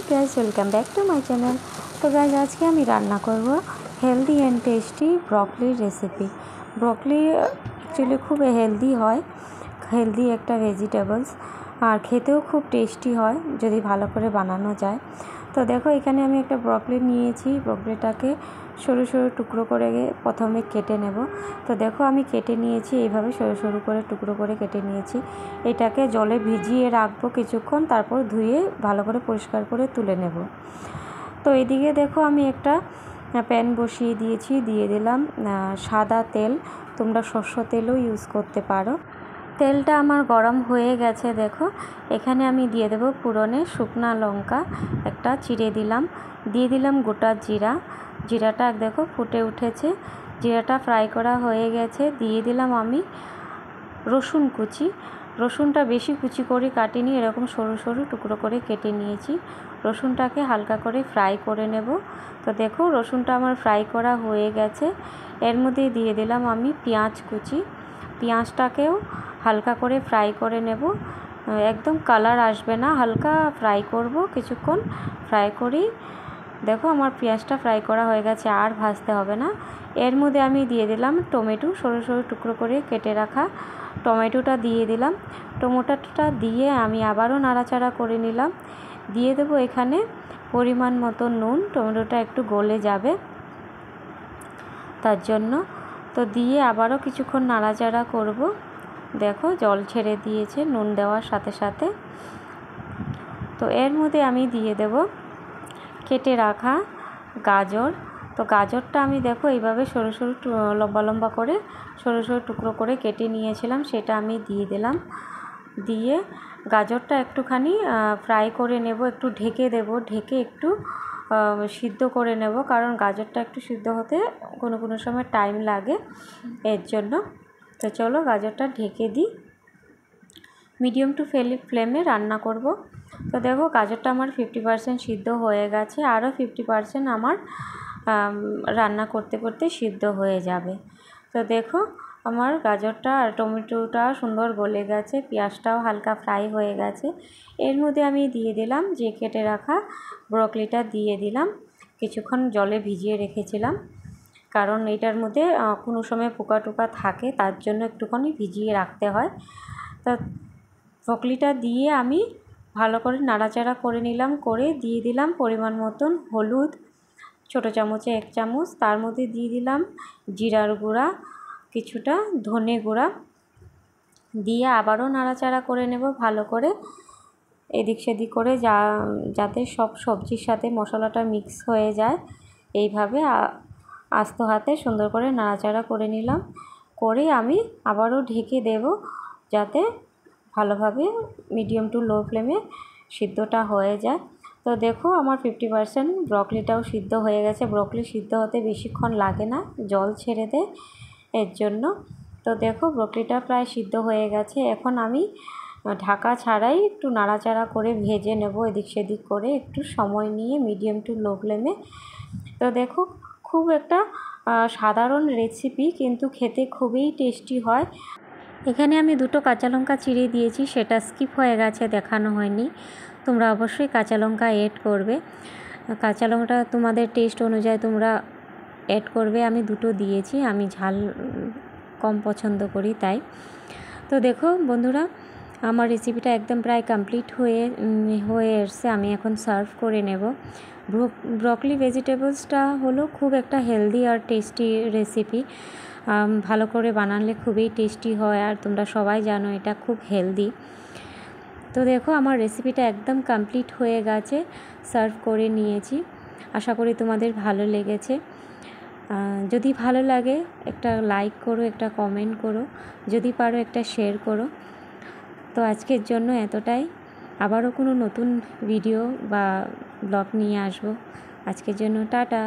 Guys, welcome back to my channel. तो guys आज के हमें रान्ना करब healthy and tasty broccoli recipe. Broccoli actually खूब हेल्दी है, हेल्दी एक वेजिटेबल्स और खेतेও खूब टेस्टी है यदि भालो करे बानानो जाए। तो देखो एखाने आमी एक ब्रकली निয়েছি, ब्रकलिटाके सरू सरू टुकरो करे प्रथमे केटे नेब। तो देखो आमी केटे निয়েছি, এইভাবে सरू सरू करे टुकरो करे केटे निয়েছি। এটাকে জলে ভিজিয়ে রাখবো কিছুক্ষণ, তারপর ধুয়ে ভালো করে পরিষ্কার করে তুলে নেব। তো এইদিকে দেখো আমি একটা প্যান বসিয়ে দিয়েছি, দিয়ে দিলাম সাদা তেল, তোমরা সরষের তেলও ইউজ করতে পারো। তেলটা আমার গরম হয়ে গেছে। দেখো এখানে আমি দিয়ে দেব ফোড়নে শুকনা লঙ্কা একটা চিড়ে দিলাম, দিয়ে দিলাম গোটা জিরা। জিরাটা দেখো ফুটে উঠেছে, জিরাটা ফ্রাই করা হয়ে গেছে। দিয়ে দিলাম আমি রসুন কুচি। রসুনটা বেশি কুচি করে কাটিনি, এরকম সরু সরু টুকরো করে কেটে নিয়েছি। রসুনটাকে হালকা করে ফ্রাই করে নেব। তো দেখো রসুনটা আমার ফ্রাই করা হয়ে গেছে। এর মধ্যে দিয়ে দিলাম আমি পেঁয়াজ কুচি। পেঁয়াজটাকেও হালকা করে ফ্রাই করে নেব, একদম কালার আসবে না, হালকা ফ্রাই করব কিছুক্ষণ। ফ্রাই করি দেখো আমার পেঁয়াজটা ফ্রাই করা হয়ে গেছে, আর ভাজতে হবে না। এর মধ্যে আমি দিয়ে দিলাম টমেটো, সরু সরু টুকরো করে কেটে রাখা টমেটোটা দিয়ে দিলাম। টমেটোটা দিয়ে আমি আবারও নাড়াচাড়া করে নিলাম। দিয়ে দেবো এখানে পরিমাণ মতো নুন, টমেটোটা একটু গলে যাবে তার জন্য। তো দিয়ে আবারও কিছুক্ষণ নাড়াচাড়া করব। দেখো জল ছেড়ে দিয়েছে নুন দেওয়ার সাথে সাথে। তো এর মধ্যে আমি দিয়ে দেব কেটে রাখা গাজর। তো গাজরটা আমি দেখো এইভাবে সরু সরু লম্বা লম্বা করে সরু সরু টুকরো করে কেটে নিয়েছিলাম, সেটা আমি দিয়ে দিলাম। দিয়ে গাজরটা একটুখানি ফ্রাই করে নেব, একটু ঢেকে দেব, ঢেকে একটু সিদ্ধ করে নেব, কারণ গাজরটা একটু সিদ্ধ হতে কোনো কোনো সময় টাইম লাগে এর জন্য। তো চলো গাজরটা ঢেকে দিই, মিডিয়াম টু ফ্লেমে রান্না করব। তো দেখো গাজরটা আমার 50% সিদ্ধ হয়ে গেছে, আরও 50% আমার রান্না করতে করতে সিদ্ধ হয়ে যাবে। তো দেখো আমার গাজরটা আর টমেটোটা সুন্দর গলে গেছে, পেঁয়াজটাও হালকা ফ্রাই হয়ে গেছে। এর মধ্যে আমি দিয়ে দিলাম যে কেটে রাখা ব্রকলিটা দিয়ে দিলাম। কিছুক্ষণ জলে ভিজিয়ে রেখেছিলাম, কারণ এটার মধ্যে কোনো সময় পোকা টোকা থাকে, তার জন্য একটুখানি ভিজিয়ে রাখতে হয়। তো ব্রকলিটা দিয়ে আমি ভালো করে নাড়াচাড়া করে নিলাম, করে দিয়ে দিলাম পরিমাণ মতন হলুদ, ছোটো চামচে 1 চামচ। তার মধ্যে দিয়ে দিলাম জিরার গুঁড়া কিছুটা, ধনে গুঁড়া দিয়ে আবারও নাড়াচাড়া করে নেব ভালো করে, এদিক সেদিক করে যাতে সব সবজির সাথে মশলাটা মিক্স হয়ে যায়। এইভাবে আস্ত হাতে সুন্দর করে নাড়াচাড়া করে নিলাম, করে আমি আবারও ঢেকে দেব যাতে ভালোভাবে মিডিয়াম টু লো ফ্লেমে সিদ্ধটা হয়ে যায়। তো দেখো আমার 50% ব্রকলিটাও সিদ্ধ হয়ে গেছে। ব্রকলি সিদ্ধ হতে বেশিক্ষণ লাগে না, জল ছেড়ে দেয় এর জন্য। তো দেখো ব্রকলিটা প্রায় সিদ্ধ হয়ে গেছে। এখন আমি ঢাকা ছাড়াই একটু নাড়াচাড়া করে ভেজে নেব এদিক সেদিক করে, একটু সময় নিয়ে মিডিয়াম টু লো ফ্লেমে। তো দেখো খুব একটা সাধারণ রেসিপি, কিন্তু খেতে খুবই টেস্টি হয়। এখানে আমি 2টো কাঁচা লঙ্কা চিড়ে দিয়েছি, সেটা স্কিপ হয়ে গেছে, দেখানো হয়নি। তোমরা অবশ্যই কাঁচা লঙ্কা অ্যাড করবে, কাঁচা লঙ্কাটা তোমাদের টেস্ট অনুযায়ী তোমরা অ্যাড করবে। আমি 2টো দিয়েছি, আমি ঝাল কম পছন্দ করি তাই। তো দেখো বন্ধুরা আমার রেসিপিটা একদম প্রায় কমপ্লিট হয়ে এসছে। আমি এখন সার্ভ করে নেব। ব্রকলি ভেজিটেবলসটা হলো খুব একটা হেলদি আর টেস্টি রেসিপি, ভালো করে বানালে খুবই টেস্টি হয়, আর তোমরা সবাই জানো এটা খুব হেলদি। তো দেখো আমার রেসিপিটা একদম কমপ্লিট হয়ে গেছে, সার্ভ করে নিয়েছি। আশা করি তোমাদের ভালো লেগেছে। যদি ভালো লাগে একটা লাইক করো, একটা কমেন্ট করো, যদি পারো একটা শেয়ার করো। তো আজকের জন্য এতটাই, আবারও কোনো নতুন ভিডিও বা ব্লগ নিয়ে আসবো। আজকের জন্য টাটা।